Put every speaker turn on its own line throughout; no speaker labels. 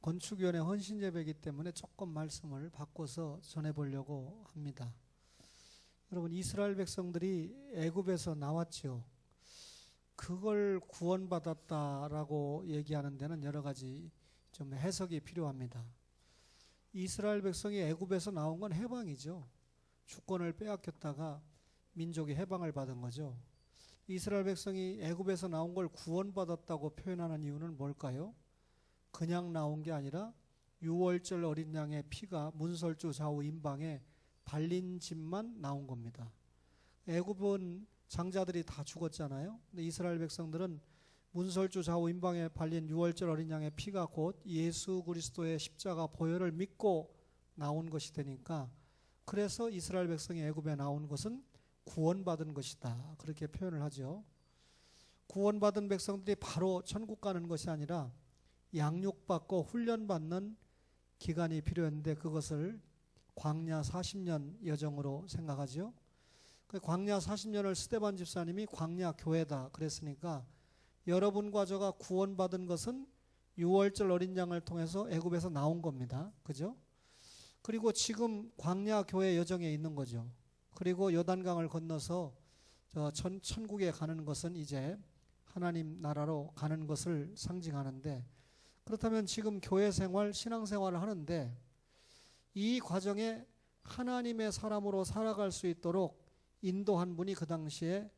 건축위원회 헌신예배이기 때문에 조금 말씀을 바꿔서 전해보려고 합니다. 여러분, 이스라엘 백성들이 애굽에서 나왔죠. 그걸 구원받았다라고 얘기하는 데는 여러 가지 좀 해석이 필요합니다. 이스라엘 백성이 애굽에서 나온 건 해방이죠. 주권을 빼앗겼다가 민족이 해방을 받은 거죠. 이스라엘 백성이 애굽에서 나온 걸 구원받았다고 표현하는 이유는 뭘까요? 그냥 나온 게 아니라 유월절 어린 양의 피가 문설주 좌우 임방에 발린 집만 나온 겁니다. 애굽은 장자들이 다 죽었잖아요. 근데 이스라엘 백성들은 문설주 좌우 임방에 발린 유월절 어린 양의 피가 곧 예수 그리스도의 십자가 보혈을 믿고 나온 것이 되니까, 그래서 이스라엘 백성이 애굽에 나온 것은 구원받은 것이다, 그렇게 표현을 하죠. 구원받은 백성들이 바로 천국 가는 것이 아니라 양육받고 훈련받는 기간이 필요했는데, 그것을 광야 40년 여정으로 생각하죠. 광야 40년을 스데반 집사님이 광야 교회다 그랬으니까, 여러분과 저가 구원받은 것은 유월절 어린 양을 통해서 애굽에서 나온 겁니다. 그죠? 그리고 지금 광야 교회 여정에 있는 거죠. 그리고 요단강을 건너서 천국에 가는 것은 이제 하나님 나라로 가는 것을 상징하는데, 그렇다면 지금 교회 생활, 신앙 생활을 하는데 이 과정에 하나님의 사람으로 살아갈 수 있도록 인도한 분이 그 당시에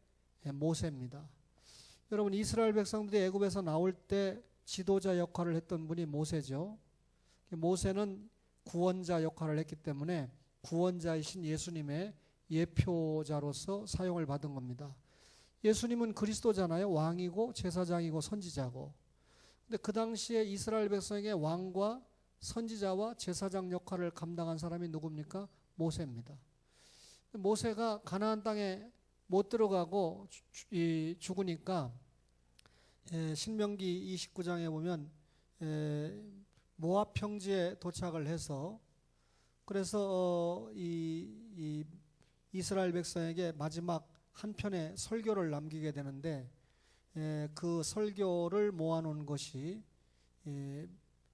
모세입니다. 여러분, 이스라엘 백성들이 애굽에서 나올 때 지도자 역할을 했던 분이 모세죠. 모세는 구원자 역할을 했기 때문에 구원자이신 예수님의 예표자로서 사용을 받은 겁니다. 예수님은 그리스도잖아요. 왕이고 제사장이고 선지자고. 근데 그 당시에 이스라엘 백성에게 왕과 선지자와 제사장 역할을 감당한 사람이 누굽니까? 모세입니다. 모세가 가나안 땅에 못 들어가고 죽으니까 신명기 29장에 보면 모압 평지에 도착을 해서, 그래서 이 이스라엘 백성에게 마지막 한 편의 설교를 남기게 되는데, 그 설교를 모아놓은 것이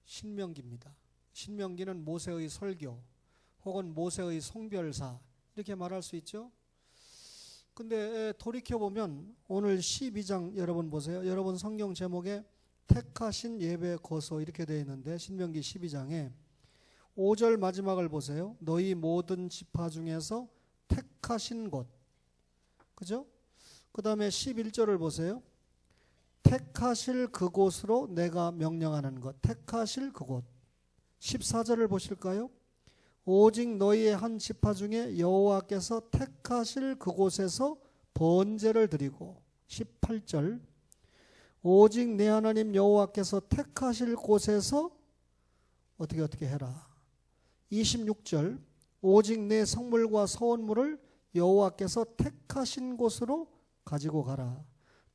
신명기입니다. 신명기는 모세의 설교 혹은 모세의 송별사, 이렇게 말할 수 있죠. 근데 돌이켜보면 오늘 12장 여러분 보세요. 여러분 성경 제목에 택하신 예배 거소 이렇게 되어 있는데, 신명기 12장에 5절 마지막을 보세요. 너희 모든 지파 중에서 택하신 곳. 그죠? 그 다음에 11절을 보세요. 택하실 그곳으로 내가 명령하는 것. 택하실 그곳. 14절을 보실까요? 오직 너희의 한 지파 중에 여호와께서 택하실 그곳에서 번제를 드리고. 18절. 오직 내 하나님 여호와께서 택하실 곳에서 어떻게 해라. 26절. 오직 내 성물과 서원물을 여호와께서 택하신 곳으로 가지고 가라.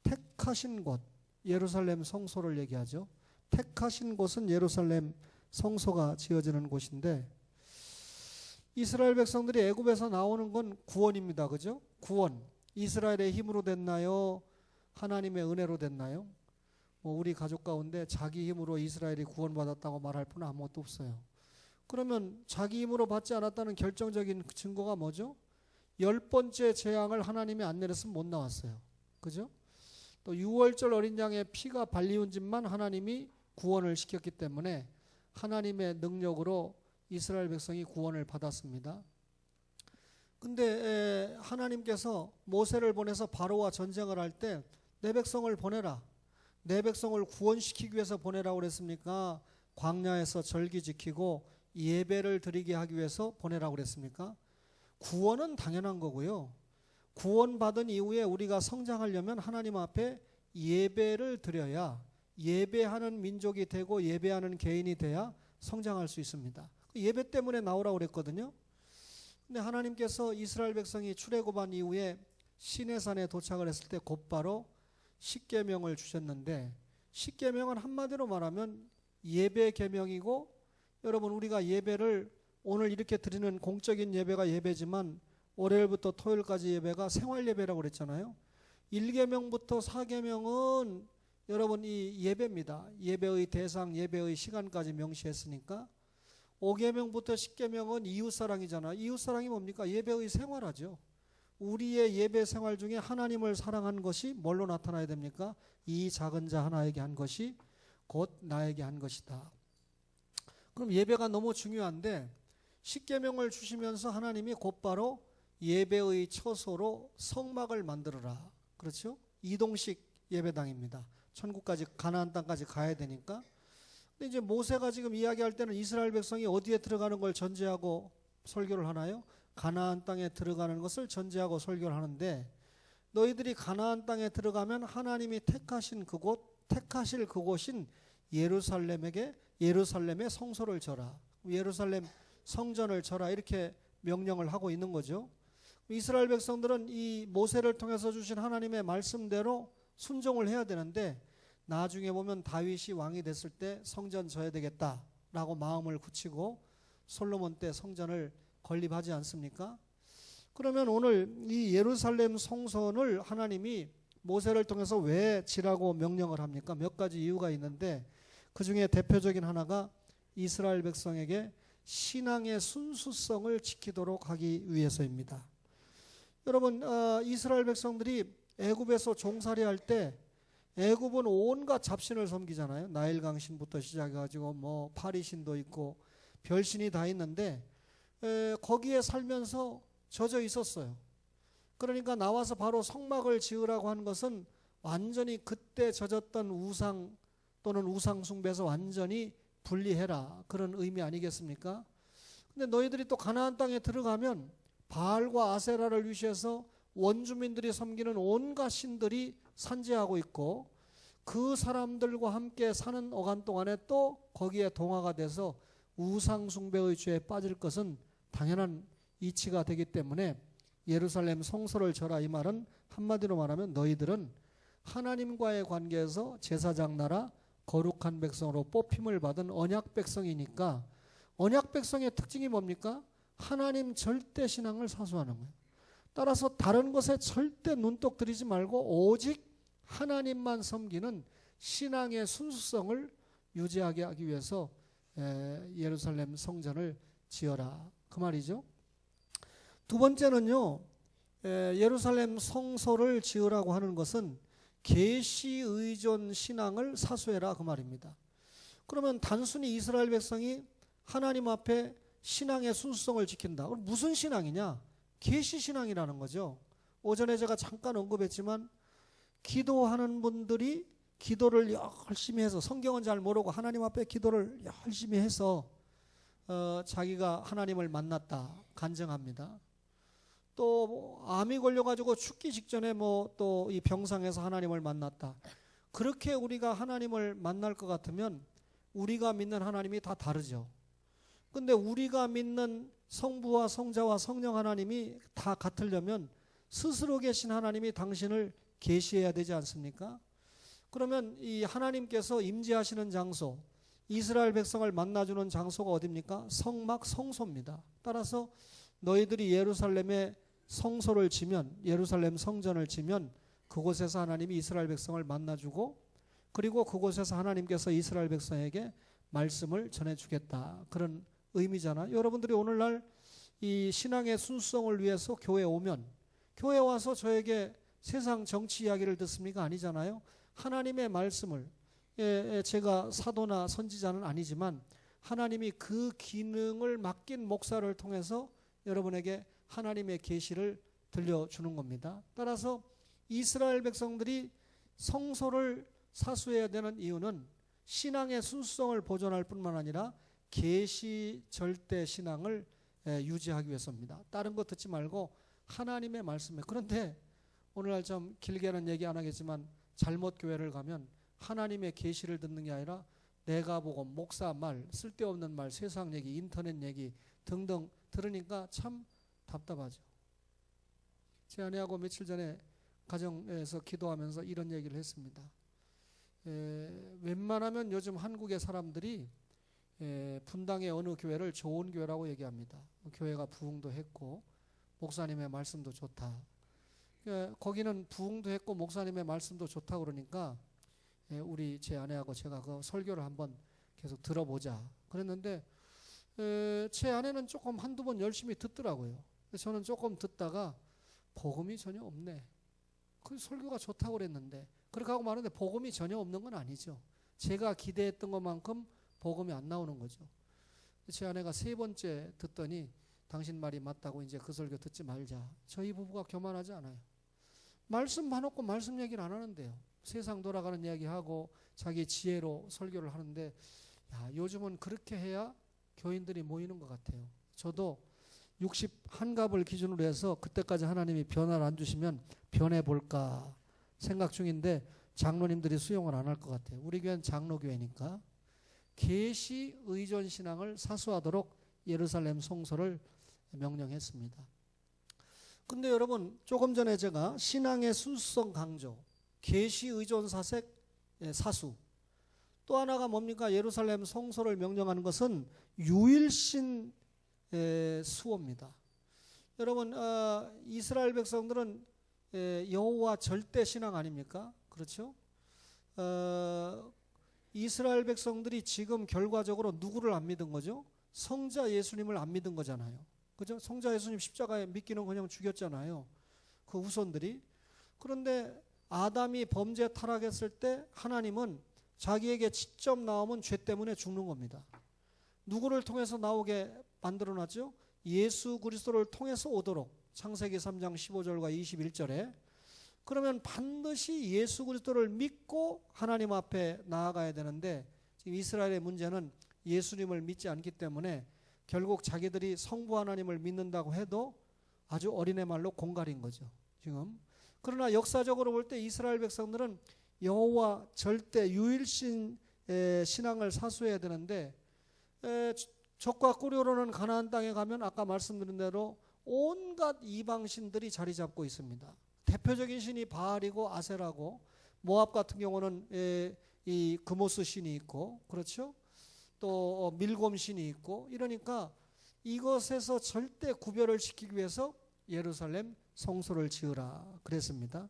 택하신 곳, 예루살렘 성소를 얘기하죠. 택하신 곳은 예루살렘 성소가 지어지는 곳인데, 이스라엘 백성들이 애굽에서 나오는 건 구원입니다. 그죠? 구원. 이스라엘의 힘으로 됐나요? 하나님의 은혜로 됐나요? 우리 가족 가운데 자기 힘으로 이스라엘이 구원받았다고 말할 분은 아무것도 없어요. 그러면 자기 힘으로 받지 않았다는 결정적인 증거가 뭐죠? 10번째 재앙을 하나님이 안 내렸으면 못 나왔어요. 그죠? 또 유월절 어린 양의 피가 발리운 집만 하나님이 구원을 시켰기 때문에 하나님의 능력으로 이스라엘 백성이 구원을 받았습니다. 근데 하나님께서 모세를 보내서 바로와 전쟁을 할 때 내 백성을 보내라, 내 백성을 구원시키기 위해서 보내라고 그랬습니까? 광야에서 절기 지키고 예배를 드리게 하기 위해서 보내라고 그랬습니까? 구원은 당연한 거고요. 구원받은 이후에 우리가 성장하려면 하나님 앞에 예배를 드려야, 예배하는 민족이 되고 예배하는 개인이 돼야 성장할 수 있습니다. 예배 때문에 나오라고 그랬거든요. 근데 하나님께서 이스라엘 백성이 출애굽한 이후에 시내산에 도착을 했을 때 곧바로 십계명을 주셨는데, 십계명은 한마디로 말하면 예배 계명이고, 여러분 우리가 예배를 오늘 이렇게 드리는 공적인 예배가 예배지만 월요일부터 토요일까지 예배가 생활 예배라고 그랬잖아요. 1계명부터 4계명은 여러분 이 예배입니다. 예배의 대상, 예배의 시간까지 명시했으니까 5계명부터 10계명은 이웃사랑이잖아. 이웃사랑이 뭡니까? 예배의 생활하죠. 우리의 예배 생활 중에 하나님을 사랑한 것이 뭘로 나타나야 됩니까? 이 작은 자 하나에게 한 것이 곧 나에게 한 것이다. 그럼 예배가 너무 중요한데 10계명을 주시면서 하나님이 곧바로 예배의 처소로 성막을 만들어라. 그렇죠? 이동식 예배당입니다. 천국까지 가나안 땅까지 가야 되니까. 근데 이제 모세가 지금 이야기할 때는 이스라엘 백성이 어디에 들어가는 걸 전제하고 설교를 하나요? 가나안 땅에 들어가는 것을 전제하고 설교를 하는데 너희들이 가나안 땅에 들어가면 하나님이 택하신 그곳, 택하실 그곳인 예루살렘의 성소를 져라. 예루살렘 성전을 져라. 이렇게 명령을 하고 있는 거죠. 이스라엘 백성들은 이 모세를 통해서 주신 하나님의 말씀대로 순종을 해야 되는데 나중에 보면 다윗이 왕이 됐을 때 성전 져야 되겠다라고 마음을 굳히고 솔로몬 때 성전을 건립하지 않습니까? 그러면 오늘 이 예루살렘 성전을 하나님이 모세를 통해서 왜 지라고 명령을 합니까? 몇 가지 이유가 있는데 그 중에 대표적인 하나가 이스라엘 백성에게 신앙의 순수성을 지키도록 하기 위해서입니다. 여러분 이스라엘 백성들이 애굽에서 종살이할 때 애굽은 온갖 잡신을 섬기잖아요. 나일강 신부터 시작해가지고 뭐 파리신도 있고 별신이 다 있는데 거기에 살면서 젖어 있었어요. 그러니까 나와서 바로 성막을 지으라고 하는 것은 완전히 그때 젖었던 우상 또는 우상 숭배에서 완전히 분리해라 그런 의미 아니겠습니까? 근데 너희들이 또 가나안 땅에 들어가면 바알과 아세라를 위시해서 원주민들이 섬기는 온갖 신들이 산재하고 있고 그 사람들과 함께 사는 어간 동안에 또 거기에 동화가 돼서 우상 숭배의 죄에 빠질 것은 당연한 이치가 되기 때문에 예루살렘 성소를 져라 이 말은 한마디로 말하면 너희들은 하나님과의 관계에서 제사장 나라 거룩한 백성으로 뽑힘을 받은 언약 백성이니까 언약 백성의 특징이 뭡니까? 하나님 절대 신앙을 사수하는 거예요. 따라서 다른 것에 절대 눈독 들이지 말고 오직 하나님만 섬기는 신앙의 순수성을 유지하게 하기 위해서 예루살렘 성전을 지어라 그 말이죠. 두 번째는요, 예루살렘 성소를 지으라고 하는 것은 계시 의존 신앙을 사수해라 그 말입니다. 그러면 단순히 이스라엘 백성이 하나님 앞에 신앙의 순수성을 지킨다. 그럼 무슨 신앙이냐? 계시 신앙이라는 거죠. 오전에 제가 잠깐 언급했지만 기도하는 분들이 기도를 열심히 해서 성경은 잘 모르고 하나님 앞에 기도를 열심히 해서 자기가 하나님을 만났다 간증합니다. 또 암이 걸려가지고 죽기 직전에 뭐 또 이 병상에서 하나님을 만났다. 그렇게 우리가 하나님을 만날 것 같으면 우리가 믿는 하나님이 다 다르죠. 근데 우리가 믿는 성부와 성자와 성령 하나님이 다 같으려면 스스로 계신 하나님이 당신을 계시해야 되지 않습니까? 그러면 이 하나님께서 임재하시는 장소, 이스라엘 백성을 만나주는 장소가 어디입니까? 성막 성소입니다. 따라서 너희들이 예루살렘에 성소를 지면, 예루살렘 성전을 지면 그곳에서 하나님이 이스라엘 백성을 만나주고 그리고 그곳에서 하나님께서 이스라엘 백성에게 말씀을 전해주겠다. 그런 의미잖아요. 여러분들이 오늘날 이 신앙의 순수성을 위해서 교회에 오면 교회 와서 저에게 세상 정치 이야기를 듣습니까? 아니잖아요. 하나님의 말씀을 제가 사도나 선지자는 아니지만 하나님이 그 기능을 맡긴 목사를 통해서 여러분에게 하나님의 계시를 들려주는 겁니다. 따라서 이스라엘 백성들이 성소를 사수해야 되는 이유는 신앙의 순수성을 보존할 뿐만 아니라 계시 절대 신앙을 유지하기 위해서입니다. 다른 거 듣지 말고 하나님의 말씀에. 그런데 오늘날 좀 길게는 얘기 안 하겠지만 잘못 교회를 가면 하나님의 계시를 듣는 게 아니라 내가 보고 목사 말, 쓸데없는 말, 세상 얘기, 인터넷 얘기 등등 들으니까 참 답답하죠. 제 아내하고 며칠 전에 가정에서 기도하면서 이런 얘기를 했습니다. 웬만하면 요즘 한국의 사람들이 분당의 어느 교회를 좋은 교회라고 얘기합니다. 교회가 부흥도 했고 목사님의 말씀도 좋다. 거기는 부흥도 했고 목사님의 말씀도 좋다 그러니까 우리 제 아내하고 제가 그 설교를 한번 계속 들어보자 그랬는데 제 아내는 조금 한두 번 열심히 듣더라고요. 저는 조금 듣다가 복음이 전혀 없네. 그 설교가 좋다고 그랬는데 그렇게 하고 마는데 복음이 전혀 없는 건 아니죠. 제가 기대했던 것만큼 복음이 안 나오는 거죠. 제 아내가 세 번째 듣더니 당신 말이 맞다고 이제 그 설교 듣지 말자. 저희 부부가 교만하지 않아요. 말씀 봐놓고 말씀 얘기를 안 하는데요. 세상 돌아가는 이야기하고 자기 지혜로 설교를 하는데 요즘은 그렇게 해야 교인들이 모이는 것 같아요. 저도 61갑을 기준으로 해서 그때까지 하나님이 변화를 안 주시면 변해볼까 생각 중인데 장로님들이 수용을 안 할 것 같아요. 우리 교회는 장로교회니까 계시 의존 신앙을 사수하도록 예루살렘 성소를 명령했습니다. 근데 여러분 조금 전에 제가 신앙의 순수성 강조, 계시 의존 사색 사수, 또 하나가 뭡니까? 예루살렘 성소를 명령하는 것은 유일신 수호입니다. 여러분 이스라엘 백성들은 여호와 절대 신앙 아닙니까? 그렇죠? 이스라엘 백성들이 지금 결과적으로 누구를 안 믿은 거죠? 성자 예수님을 안 믿은 거잖아요. 그죠? 성자 예수님 십자가에 믿기는 그냥 죽였잖아요. 그 후손들이. 그런데 아담이 범죄 타락했을 때 하나님은 자기에게 직접 나오면 죄 때문에 죽는 겁니다. 누구를 통해서 나오게 만들어놨죠? 예수 그리스도를 통해서 오도록. 창세기 3장 15절과 21절에. 그러면 반드시 예수 그리스도를 믿고 하나님 앞에 나아가야 되는데 지금 이스라엘의 문제는 예수님을 믿지 않기 때문에 결국 자기들이 성부 하나님을 믿는다고 해도 아주 어린애 말로 공갈인 거죠. 지금. 그러나 역사적으로 볼 때 이스라엘 백성들은 여호와 절대 유일신 신앙을 사수해야 되는데 적과 꿀으로는 가나안 땅에 가면 아까 말씀드린 대로 온갖 이방신들이 자리 잡고 있습니다. 대표적인 신이 바알이고 아세라고, 모압 같은 경우는 이 그모스 신이 있고, 그렇죠? 또 밀곰 신이 있고, 이러니까 이것에서 절대 구별을 시키기 위해서 예루살렘 성소를 지으라 그랬습니다.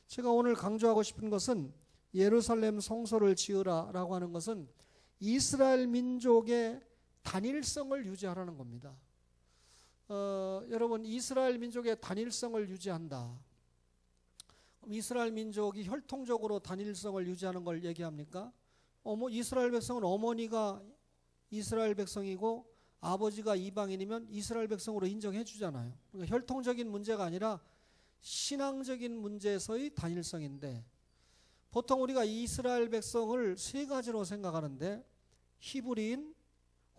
제가 오늘 강조하고 싶은 것은 예루살렘 성소를 지으라라고 하는 것은 이스라엘 민족의 단일성을 유지하라는 겁니다. 여러분 이스라엘 민족의 단일성을 유지한다. 이스라엘 민족이 혈통적으로 단일성을 유지하는 걸 얘기합니까? 이스라엘 백성은 어머니가 이스라엘 백성이고 아버지가 이방인이면 이스라엘 백성으로 인정해 주잖아요. 그러니까 혈통적인 문제가 아니라 신앙적인 문제에서의 단일성인데 보통 우리가 이스라엘 백성을 세 가지로 생각하는데 히브리인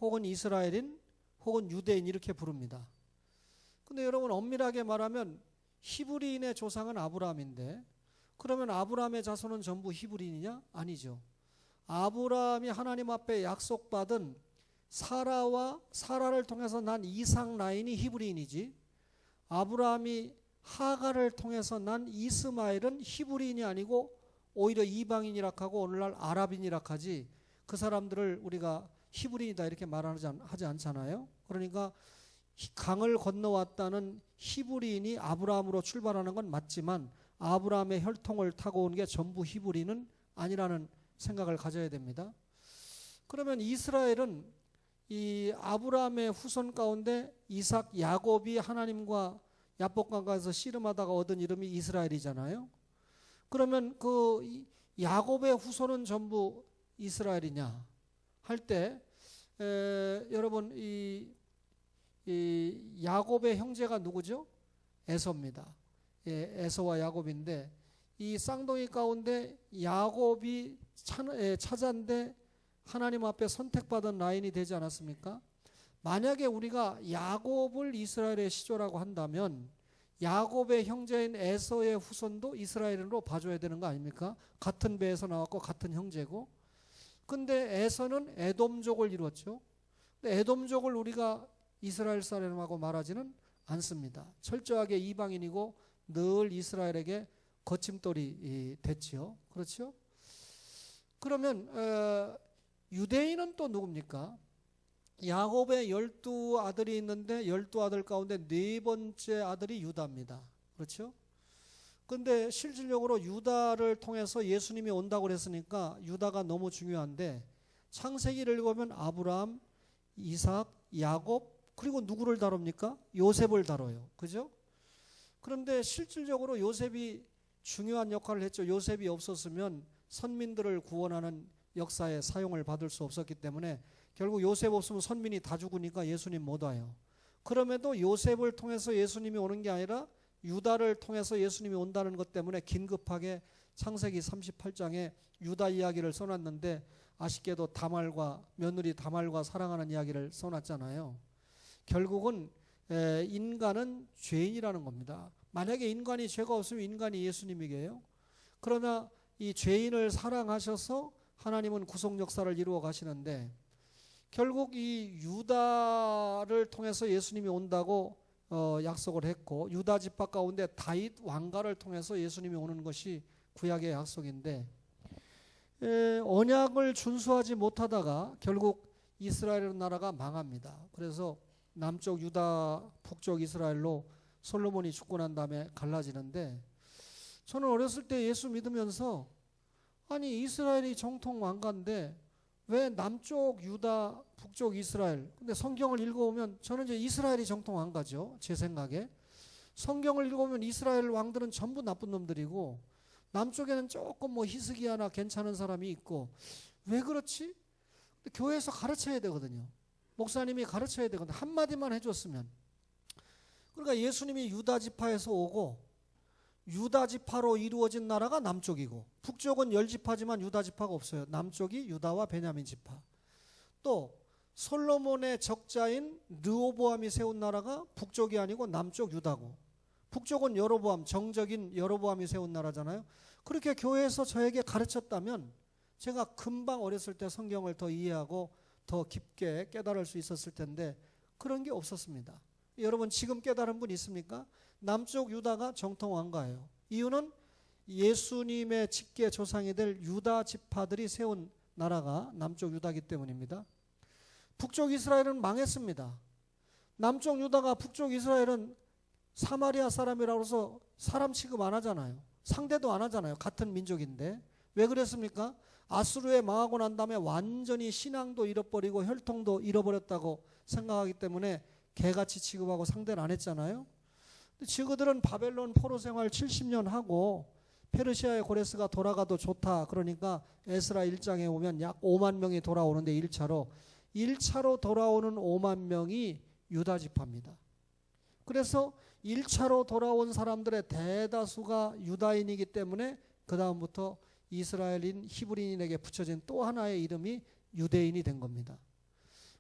혹은 이스라엘인 혹은 유대인 이렇게 부릅니다. 근데 여러분 엄밀하게 말하면 히브리인의 조상은 아브라함인데 그러면 아브라함의 자손은 전부 히브리인이냐? 아니죠. 아브라함이 하나님 앞에 약속받은 사라를 통해서 난 이삭 라인이 히브리인이지 아브라함이 하갈을 통해서 난 이스마엘은 히브리인이 아니고 오히려 이방인이라 하고 오늘날 아랍인이라 하지 그 사람들을 우리가 히브리인이다 이렇게 말하지 않잖아요. 그러니까 강을 건너왔다는 히브리인이 아브라함으로 출발하는 건 맞지만 아브라함의 혈통을 타고 온 게 전부 히브리는 아니라는 생각을 가져야 됩니다. 그러면 이스라엘은 이 아브라함의 후손 가운데 이삭, 야곱이 하나님과 야복강가에서 씨름하다가 얻은 이름이 이스라엘이잖아요. 그러면 그 야곱의 후손은 전부 이스라엘이냐 할 때 여러분 이 야곱의 형제가 누구죠? 에서입니다. 에서와 야곱인데 이 쌍둥이 가운데 야곱이 차자인데 하나님 앞에 선택받은 라인이 되지 않았습니까? 만약에 우리가 야곱을 이스라엘의 시조라고 한다면 야곱의 형제인 에서의 후손도 이스라엘로 봐줘야 되는 거 아닙니까? 같은 배에서 나왔고 같은 형제고. 근데 에서는 에돔족을 이루었죠. 근데 에돔족을 우리가 이스라엘 사람하고 말하지는 않습니다. 철저하게 이방인이고 늘 이스라엘에게 거침돌이 됐지요. 그렇죠? 그러면 유대인은 또 누굽니까? 야곱의 12아들이 있는데 12아들 가운데 네 번째 아들이 유다입니다. 그렇죠? 근데 실질적으로 유다를 통해서 예수님이 온다고 그랬으니까 유다가 너무 중요한데 창세기를 읽으면 아브라함, 이삭, 야곱, 그리고 누구를 다룹니까? 요셉을 다뤄요. 그죠? 그런데 실질적으로 요셉이 중요한 역할을 했죠. 요셉이 없었으면 선민들을 구원하는 역사에 사용을 받을 수 없었기 때문에 결국 요셉 없으면 선민이 다 죽으니까 예수님 못 와요. 그럼에도 요셉을 통해서 예수님이 오는 게 아니라 유다를 통해서 예수님이 온다는 것 때문에 긴급하게 창세기 38장에 유다 이야기를 써놨는데 아쉽게도 다말과 며느리 다말과 사랑하는 이야기를 써놨잖아요. 결국은 인간은 죄인이라는 겁니다. 만약에 인간이 죄가 없으면 인간이 예수님이게요. 그러나 이 죄인을 사랑하셔서 하나님은 구속 역사를 이루어 가시는데 결국 이 유다를 통해서 예수님이 온다고 약속을 했고 유다 지파 가운데 다윗 왕가를 통해서 예수님이 오는 것이 구약의 약속인데 언약을 준수하지 못하다가 결국 이스라엘 나라가 망합니다. 그래서 남쪽 유다, 북쪽 이스라엘로 솔로몬이 죽고 난 다음에 갈라지는데 저는 어렸을 때 예수 믿으면서 아니 이스라엘이 정통 왕가인데 왜 남쪽 유다, 북쪽 이스라엘, 근데 성경을 읽어보면 저는 이제 이스라엘이 정통 왕가죠. 제 생각에. 성경을 읽어보면 이스라엘 왕들은 전부 나쁜 놈들이고 남쪽에는 조금 뭐 히스기야나 괜찮은 사람이 있고 왜 그렇지? 교회에서 가르쳐야 되거든요. 목사님이 가르쳐야 되거든요. 한마디만 해줬으면. 그러니까 예수님이 유다 지파에서 오고 유다 지파로 이루어진 나라가 남쪽이고 북쪽은 10지파지만 유다 지파가 없어요. 남쪽이 유다와 베냐민 지파. 또 솔로몬의 적자인 르호보암이 세운 나라가 북쪽이 아니고 남쪽 유다고 북쪽은 여로보암, 정적인 여로보암이 세운 나라잖아요. 그렇게 교회에서 저에게 가르쳤다면 제가 금방 어렸을 때 성경을 더 이해하고 더 깊게 깨달을 수 있었을 텐데 그런 게 없었습니다. 여러분 지금 깨달은 분 있습니까? 남쪽 유다가 정통 왕가예요. 이유는 예수님의 직계 조상이 될 유다 지파들이 세운 나라가 남쪽 유다이기 때문입니다. 북쪽 이스라엘은 망했습니다. 남쪽 유다가 북쪽 이스라엘은 사마리아 사람이라고 해서 사람 취급 안 하잖아요. 상대도 안 하잖아요. 같은 민족인데. 왜 그랬습니까? 아수르에 망하고 난 다음에 완전히 신앙도 잃어버리고 혈통도 잃어버렸다고 생각하기 때문에 개같이 취급하고 상대를 안 했잖아요. 지그들은 바벨론 포로 생활 70년 하고 페르시아의 고레스가 돌아가도 좋다. 그러니까 에스라 1장에 오면 약 5만 명이 돌아오는데 1차로 돌아오는 5만 명이 유다 지파입니다. 그래서 1차로 돌아온 사람들의 대다수가 유다인이기 때문에 그 다음부터 이스라엘인 히브리인에게 붙여진 또 하나의 이름이 유대인이 된 겁니다.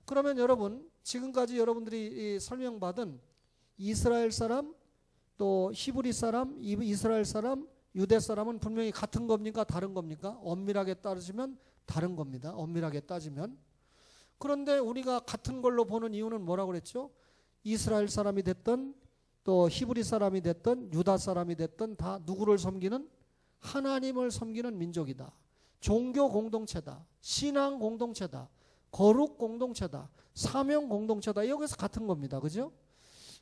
그러면 여러분 지금까지 여러분들이 설명받은 이스라엘 사람 또 히브리 사람, 이스라엘 사람, 유대 사람은 분명히 같은 겁니까? 다른 겁니까? 엄밀하게 따지면 다른 겁니다. 엄밀하게 따지면. 그런데 우리가 같은 걸로 보는 이유는 뭐라고 그랬죠? 이스라엘 사람이 됐든 또 히브리 사람이 됐든 유다 사람이 됐든 다 누구를 섬기는? 하나님을 섬기는 민족이다. 종교 공동체다. 신앙 공동체다. 거룩 공동체다. 사명 공동체다. 여기서 같은 겁니다. 그죠?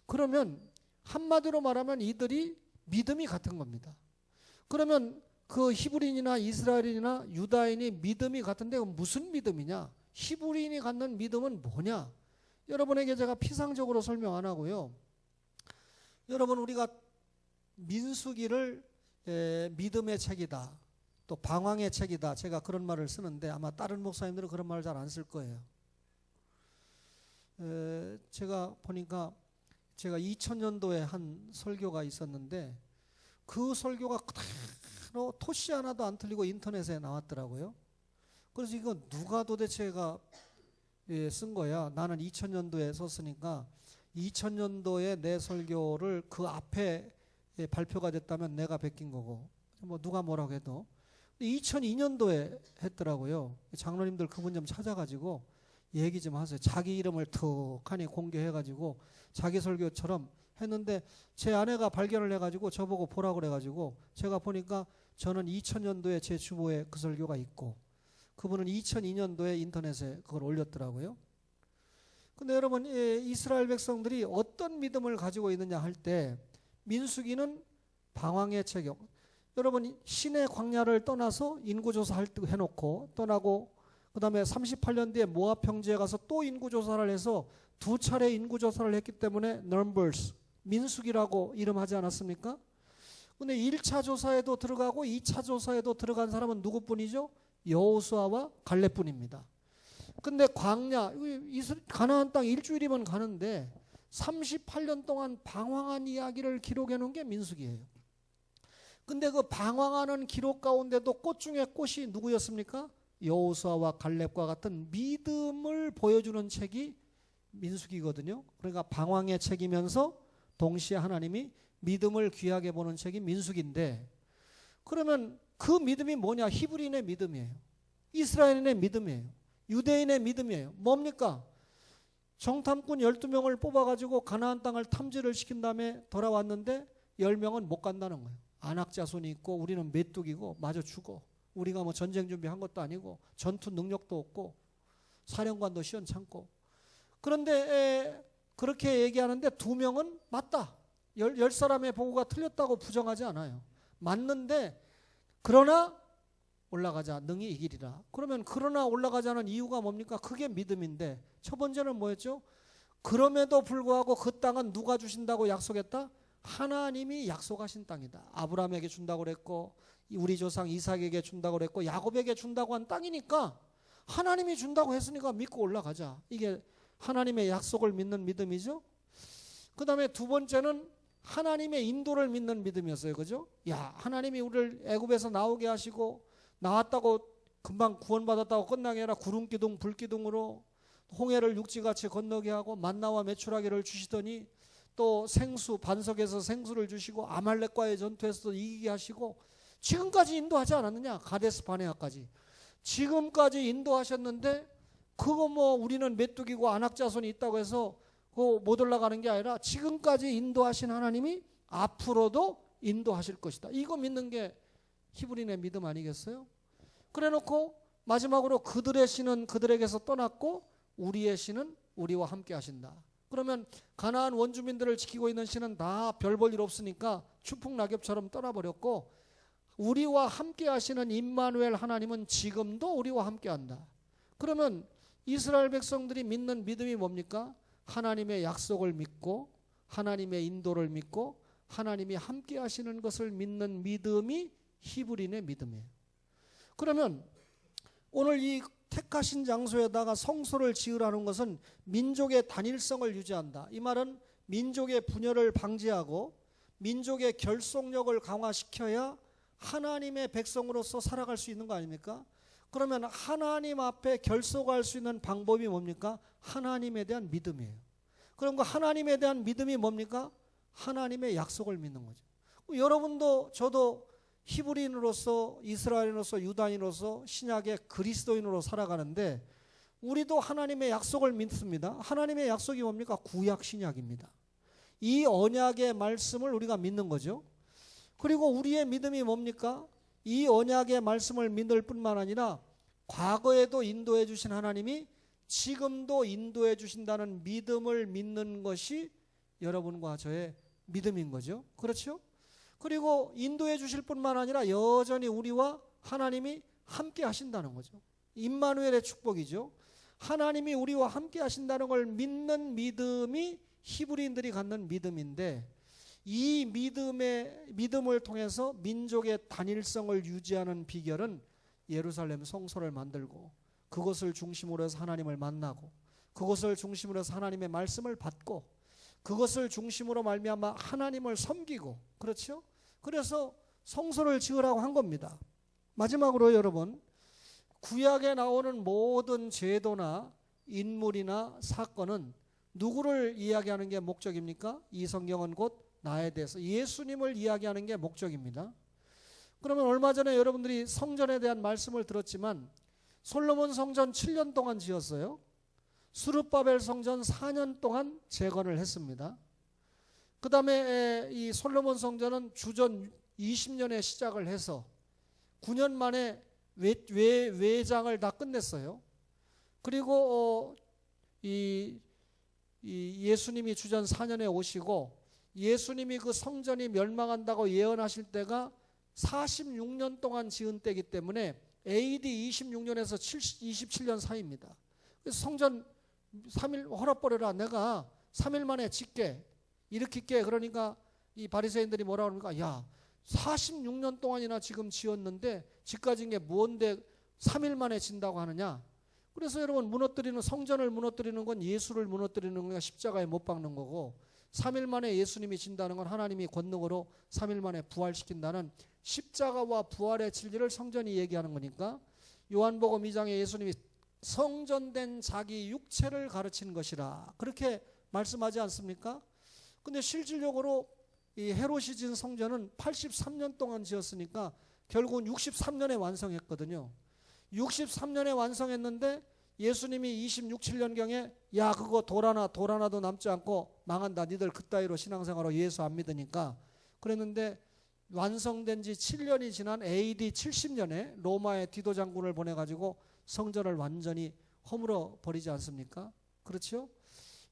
그러면 한마디로 말하면 이들이 믿음이 같은 겁니다. 그러면 그 히브리인이나 이스라엘인이나 유다인이 믿음이 같은데 무슨 믿음이냐? 히브리인이 갖는 믿음은 뭐냐? 여러분에게 제가 피상적으로 설명 안 하고요. 여러분 우리가 민수기를 믿음의 책이다. 또 방황의 책이다. 제가 그런 말을 쓰는데 아마 다른 목사님들은 그런 말을 잘 안 쓸 거예요. 제가 보니까 제가 2000년도에 한 설교가 있었는데 그 설교가 그대로 토시 하나도 안 틀리고 인터넷에 나왔더라고요. 그래서 이거 누가 도대체가 쓴 거야. 나는 2000년도에 썼으니까 2000년도에 내 설교를 그 앞에 발표가 됐다면 내가 베낀 거고 뭐 누가 뭐라고 해도 2002년도에 했더라고요. 장로님들 그분 좀 찾아가지고 얘기 좀 하세요. 자기 이름을 툭하니 공개해가지고 자기 설교처럼 했는데 제 아내가 발견을 해가지고 저보고 보라고 그래가지고 제가 보니까 저는 2000년도에 제 주보에 그 설교가 있고 그분은 2002년도에 인터넷에 그걸 올렸더라고요. 근데 여러분 이스라엘 백성들이 어떤 믿음을 가지고 있느냐 할 때 민수기는 방황의 체격. 여러분 신의 광야를 떠나서 인구조사 해놓고 떠나고 그 다음에 38년 뒤에 모압 평지에 가서 또 인구조사를 해서 2차례 인구조사를 했기 때문에 Numbers, 민수기라고 이름하지 않았습니까? 근데 1차 조사에도 들어가고 2차 조사에도 들어간 사람은 누구뿐이죠? 여호수아와 갈렙뿐입니다. 근데 광야, 가나안 땅 일주일이면 가는데 38년 동안 방황한 이야기를 기록해 놓은 게 민수기예요. 근데 그 방황하는 기록 가운데도 꽃 중에 꽃이 누구였습니까? 여호수아와 갈렙과 같은 믿음을 보여주는 책이 민수기거든요. 그러니까 방황의 책이면서 동시에 하나님이 믿음을 귀하게 보는 책이 민수기인데, 그러면 그 믿음이 뭐냐? 히브리인의 믿음이에요. 이스라엘인의 믿음이에요. 유대인의 믿음이에요. 뭡니까? 정탐꾼 12명을 뽑아가지고 가나안 땅을 탐지를 시킨 다음에 돌아왔는데 10명은 못 간다는 거예요. 안악자손이 있고 우리는 메뚜기고 마저 죽어. 우리가 뭐 전쟁 준비한 것도 아니고 전투 능력도 없고 사령관도 시원찮고. 그런데 그렇게 얘기하는데 2명은 맞다. 10사람의 보고가 틀렸다고 부정하지 않아요. 맞는데 그러나 올라가자, 능히 이기리라. 그러면 그러나 올라가자는 이유가 뭡니까? 그게 믿음인데, 첫 번째는 뭐였죠? 그럼에도 불구하고 그 땅은 누가 주신다고 약속했다? 하나님이 약속하신 땅이다. 아브라함에게 준다고 그랬고 우리 조상 이삭에게 준다고 그랬고 야곱에게 준다고 한 땅이니까 하나님이 준다고 했으니까 믿고 올라가자. 이게 하나님의 약속을 믿는 믿음이죠. 그 다음에 두 번째는 하나님의 인도를 믿는 믿음이었어요. 그죠? 야, 하나님이 우리를 애굽에서 나오게 하시고 나왔다고 금방 구원받았다고 끝나게 아니라 구름기둥 불기둥으로 홍해를 육지같이 건너게 하고 만나와 메추라기를 주시더니 또 생수, 반석에서 생수를 주시고 아말렉과의 전투에서도 이기게 하시고 지금까지 인도하지 않았느냐? 가데스 바네아까지 지금까지 인도하셨는데 그거 뭐 우리는 메뚜기고 안악자손이 있다고 해서 그거 못 올라가는 게 아니라 지금까지 인도하신 하나님이 앞으로도 인도하실 것이다. 이거 믿는 게 히브리인의 믿음 아니겠어요? 그래놓고 마지막으로 그들의 신은 그들에게서 떠났고 우리의 신은 우리와 함께 하신다. 그러면 가나안 원주민들을 지키고 있는 신은 다 별 볼 일 없으니까 추풍낙엽처럼 떠나버렸고 우리와 함께 하시는 임마누엘 하나님은 지금도 우리와 함께 한다. 그러면 이스라엘 백성들이 믿는 믿음이 뭡니까? 하나님의 약속을 믿고 하나님의 인도를 믿고 하나님이 함께 하시는 것을 믿는 믿음이 히브리인의 믿음이에요. 그러면 오늘 이 택하신 장소에다가 성소를 지으라는 것은 민족의 단일성을 유지한다. 이 말은 민족의 분열을 방지하고 민족의 결속력을 강화시켜야 하나님의 백성으로서 살아갈 수 있는 거 아닙니까? 그러면 하나님 앞에 결속할 수 있는 방법이 뭡니까? 하나님에 대한 믿음이에요. 그럼 그 하나님에 대한 믿음이 뭡니까? 하나님의 약속을 믿는 거죠. 여러분도 저도 히브리인으로서 이스라엘인으로서 유다인으로서 신약의 그리스도인으로 살아가는데 우리도 하나님의 약속을 믿습니다. 하나님의 약속이 뭡니까? 구약 신약입니다. 이 언약의 말씀을 우리가 믿는 거죠. 그리고 우리의 믿음이 뭡니까? 이 언약의 말씀을 믿을 뿐만 아니라 과거에도 인도해 주신 하나님이 지금도 인도해 주신다는 믿음을 믿는 것이 여러분과 저의 믿음인 거죠. 그렇죠? 그리고 인도해 주실 뿐만 아니라 여전히 우리와 하나님이 함께 하신다는 거죠. 임마누엘의 축복이죠. 하나님이 우리와 함께 하신다는 걸 믿는 믿음이 히브리인들이 갖는 믿음인데 이 믿음을 통해서 민족의 단일성을 유지하는 비결은 예루살렘 성소를 만들고 그것을 중심으로 해서 하나님을 만나고 그것을 중심으로 해서 하나님의 말씀을 받고 그것을 중심으로 말미암아 하나님을 섬기고 그렇죠? 그래서 성소를 지으라고 한 겁니다. 마지막으로 여러분 구약에 나오는 모든 제도나 인물이나 사건은 누구를 이야기하는 게 목적입니까? 이 성경은 곧 나에 대해서 예수님을 이야기하는 게 목적입니다. 그러면 얼마 전에 여러분들이 성전에 대한 말씀을 들었지만 솔로몬 성전 7년 동안 지었어요. 수르바벨 성전 4년 동안 재건을 했습니다. 그 다음에 이 솔로몬 성전은 주전 20년에 시작을 해서 9년 만에 외장을 다 끝냈어요. 그리고 이 예수님이 주전 4년에 오시고 예수님이 그 성전이 멸망한다고 예언하실 때가 46년 동안 지은 때이기 때문에 AD 26년에서 27년 사이입니다. 그래서 성전 3일 헐어버려라, 내가 3일 만에 짓게, 일으킬게. 그러니까 이 바리새인들이 뭐라고 합니까? 야, 46년 동안이나 지금 지었는데 집까진 게 뭔데 3일 만에 진다고 하느냐. 그래서 여러분, 성전을 무너뜨리는 건 예수를 무너뜨리는 거니까 십자가에 못 박는 거고, 3일 만에 예수님이 진다는 건 하나님이 권능으로 3일 만에 부활시킨다는 십자가와 부활의 진리를 성전이 얘기하는 거니까, 요한복음 2장에 예수님이 성전된 자기 육체를 가르치는 것이라 그렇게 말씀하지 않습니까? 근데 실질적으로 이 헤롯이 지은 성전은 83년 동안 지었으니까 결국은 63년에 완성했거든요. 63년에 완성했는데 예수님이 26, 7년경에 야, 그거 돌 하나도 남지 않고 망한다. 니들 그따위로 신앙생활로 예수 안 믿으니까. 그랬는데 완성된 지 7년이 지난 AD 70년에 로마의 디도 장군을 보내가지고 성전을 완전히 허물어 버리지 않습니까? 그렇죠?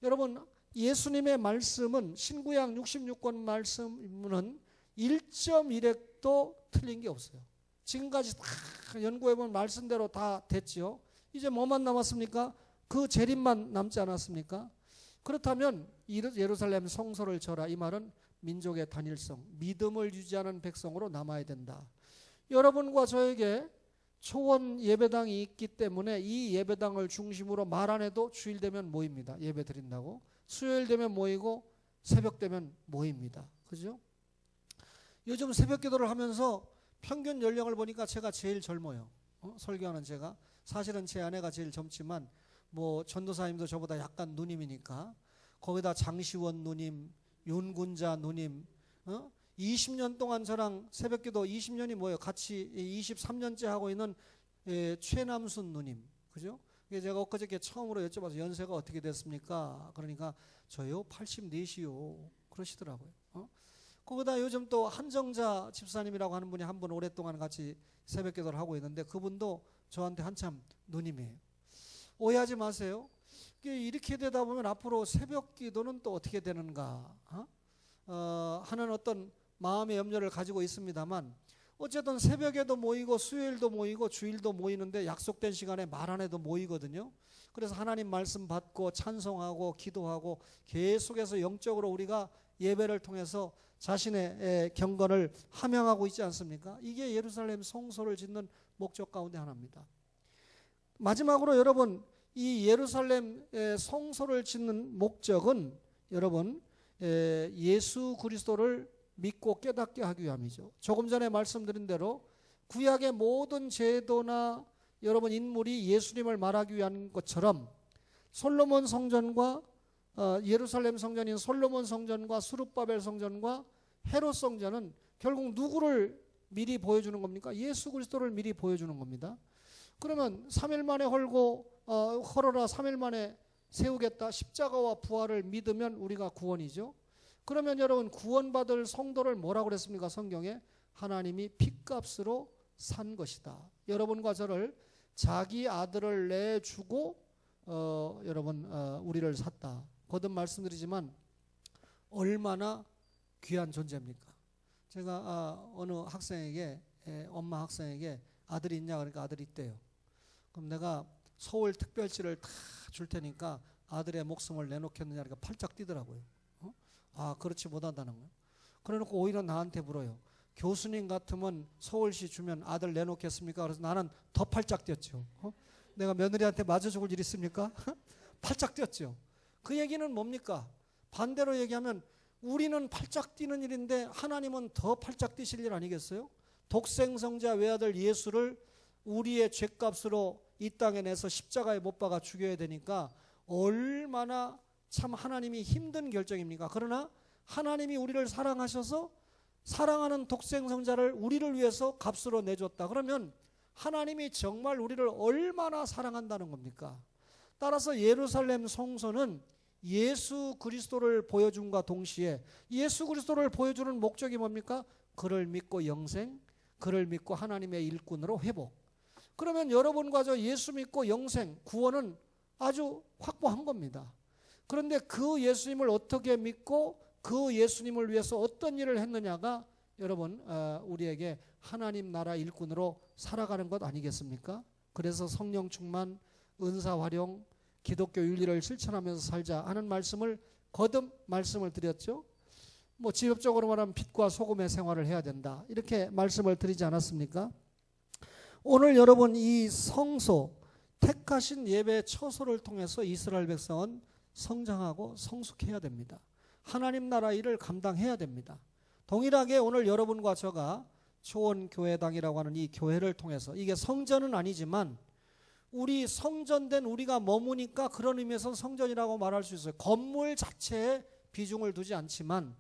여러분, 예수님의 말씀은 신구약 66권 말씀은 1.1획도 틀린 게 없어요. 지금까지 다 연구해본 말씀대로 다 됐죠. 이제 뭐만 남았습니까? 그 재림만 남지 않았습니까? 그렇다면 예루살렘 성소를 져라, 이 말은 민족의 단일성, 믿음을 유지하는 백성으로 남아야 된다. 여러분과 저에게 초원 예배당이 있기 때문에 이 예배당을 중심으로 말 안 해도 주일 되면 모입니다. 예배 드린다고. 수요일 되면 모이고 새벽 되면 모입니다. 그죠? 요즘 새벽 기도를 하면서 평균 연령을 보니까 제가 제일 젊어요. 설교하는 제가. 사실은 제 아내가 제일 젊지만 뭐 전도사님도 저보다 약간 누님이니까, 거기다 장시원 누님, 윤군자 누님, 20년 동안 저랑 새벽기도 20년이 뭐예요? 같이 23년째 하고 있는 최남순 누님, 그죠? 제가 엊그저께 처음으로 여쭤봐서 연세가 어떻게 됐습니까? 그러니까 저요 84시요 그러시더라고요. 거기다 요즘 또 한정자 집사님이라고 하는 분이 한 분 오랫동안 같이 새벽기도를 하고 있는데 그분도 저한테 한참 누님이에요. 오해하지 마세요. 이렇게 되다 보면 앞으로 새벽기도는 또 어떻게 되는가 하는 어떤 마음의 염려를 가지고 있습니다만, 어쨌든 새벽에도 모이고 수요일도 모이고 주일도 모이는데 약속된 시간에 말 안 해도 모이거든요. 그래서 하나님 말씀 받고 찬송하고 기도하고 계속해서 영적으로 우리가 예배를 통해서 자신의 경건을 함양하고 있지 않습니까? 이게 예루살렘 성소를 짓는 목적 가운데 하나입니다. 마지막으로 여러분, 이 예루살렘 성소를 짓는 목적은 여러분 예수 그리스도를 믿고 깨닫게 하기 위함이죠. 조금 전에 말씀드린 대로 구약의 모든 제도나 여러분 인물이 예수님을 말하기 위한 것처럼 솔로몬 성전과 예루살렘 성전인 솔로몬 성전과 스룹바벨 성전과 헤롯 성전은 결국 누구를 미리 보여주는 겁니까? 예수 그리스도를 미리 보여주는 겁니다. 그러면 3일 만에 헐어라 3일 만에 세우겠다, 십자가와 부활을 믿으면 우리가 구원이죠. 그러면 여러분, 구원받을 성도를 뭐라고 그랬습니까? 성경에 하나님이 핏값으로 산 것이다. 여러분과 저를 자기 아들을 내주고 우리를 샀다. 거듭 말씀드리지만 얼마나 귀한 존재입니까? 제가 어느 학생에게, 엄마 학생에게 아들이 있냐 그러니까 아들이 있대요. 그럼 내가 서울 특별지를 다 줄 테니까 아들의 목숨을 내놓겠느냐 그러니까 팔짝 뛰더라고요. 그렇지 못한다는 거예요. 그래놓고 오히려 나한테 물어요. 교수님 같으면 서울시 주면 아들 내놓겠습니까? 그래서 나는 더 팔짝 뛰었죠. 내가 며느리한테 맞아 죽을 일 있습니까? 팔짝 뛰었죠. 그 얘기는 뭡니까? 반대로 얘기하면 우리는 팔짝 뛰는 일인데 하나님은 더 팔짝 뛰실 일 아니겠어요? 독생성자 외아들 예수를 우리의 죄값으로 이 땅에 내서 십자가에 못 박아 죽여야 되니까 얼마나 참 하나님이 힘든 결정입니까? 그러나 하나님이 우리를 사랑하셔서 사랑하는 독생성자를 우리를 위해서 값으로 내줬다. 그러면 하나님이 정말 우리를 얼마나 사랑한다는 겁니까? 따라서 예루살렘 성소는 예수 그리스도를 보여줌과 동시에 예수 그리스도를 보여주는 목적이 뭡니까? 그를 믿고 영생, 그를 믿고 하나님의 일꾼으로 회복. 그러면 여러분과 저 예수 믿고 영생, 구원은 아주 확보한 겁니다. 그런데 그 예수님을 어떻게 믿고 그 예수님을 위해서 어떤 일을 했느냐가 여러분 우리에게 하나님 나라 일꾼으로 살아가는 것 아니겠습니까? 그래서 성령 충만, 은사 활용, 기독교 윤리를 실천하면서 살자 하는 말씀을 거듭 말씀을 드렸죠. 뭐 직접적으로 말하면 빛과 소금의 생활을 해야 된다, 이렇게 말씀을 드리지 않았습니까? 오늘 여러분 이 성소, 택하신 예배 처소를 통해서 이스라엘 백성은 성장하고 성숙해야 됩니다. 하나님 나라 일을 감당해야 됩니다. 동일하게 오늘 여러분과 저가 초원교회당이라고 하는 이 교회를 통해서, 이게 성전은 아니지만 우리 성전된 우리가 머무니까 그런 의미에서 성전이라고 말할 수 있어요. 건물 자체에 비중을 두지 않지만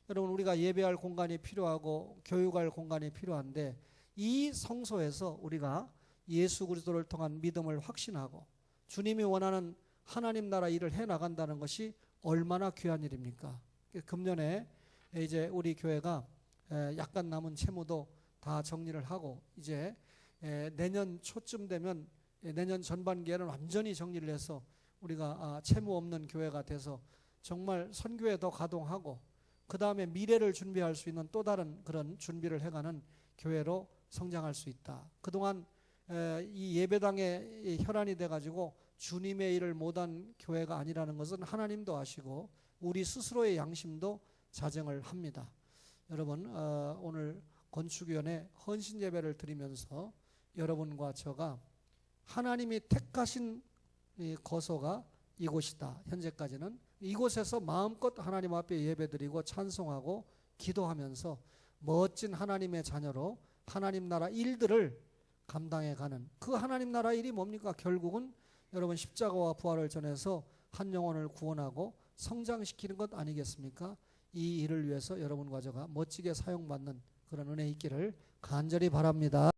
여러분 우리가 예배할 공간이 필요하고 교육할 공간이 필요한데, 이 성소에서 우리가 예수 그리스도를 통한 믿음을 확신하고 주님이 원하는 하나님 나라 일을 해나간다는 것이 얼마나 귀한 일입니까? 금년에 이제 우리 교회가 약간 남은 채무도 다 정리를 하고 이제 내년 초쯤 되면, 내년 전반기에는 완전히 정리를 해서 우리가 채무 없는 교회가 돼서 정말 선교에 더 가동하고 그 다음에 미래를 준비할 수 있는 또 다른 그런 준비를 해가는 교회로 성장할 수 있다. 그동안 이 예배당에 혈안이 돼가지고 주님의 일을 못한 교회가 아니라는 것은 하나님도 아시고 우리 스스로의 양심도 자정을 합니다. 여러분 오늘 건축위원회 헌신 예배를 드리면서 여러분과 저가 하나님이 택하신 이 거소가 이곳이다. 현재까지는 이곳에서 마음껏 하나님 앞에 예배드리고 찬송하고 기도하면서 멋진 하나님의 자녀로 하나님 나라 일들을 감당해가는, 그 하나님 나라 일이 뭡니까? 결국은 여러분 십자가와 부활을 전해서 한 영혼을 구원하고 성장시키는 것 아니겠습니까? 이 일을 위해서 여러분과 저가 멋지게 사용받는 그런 은혜 있기를 간절히 바랍니다.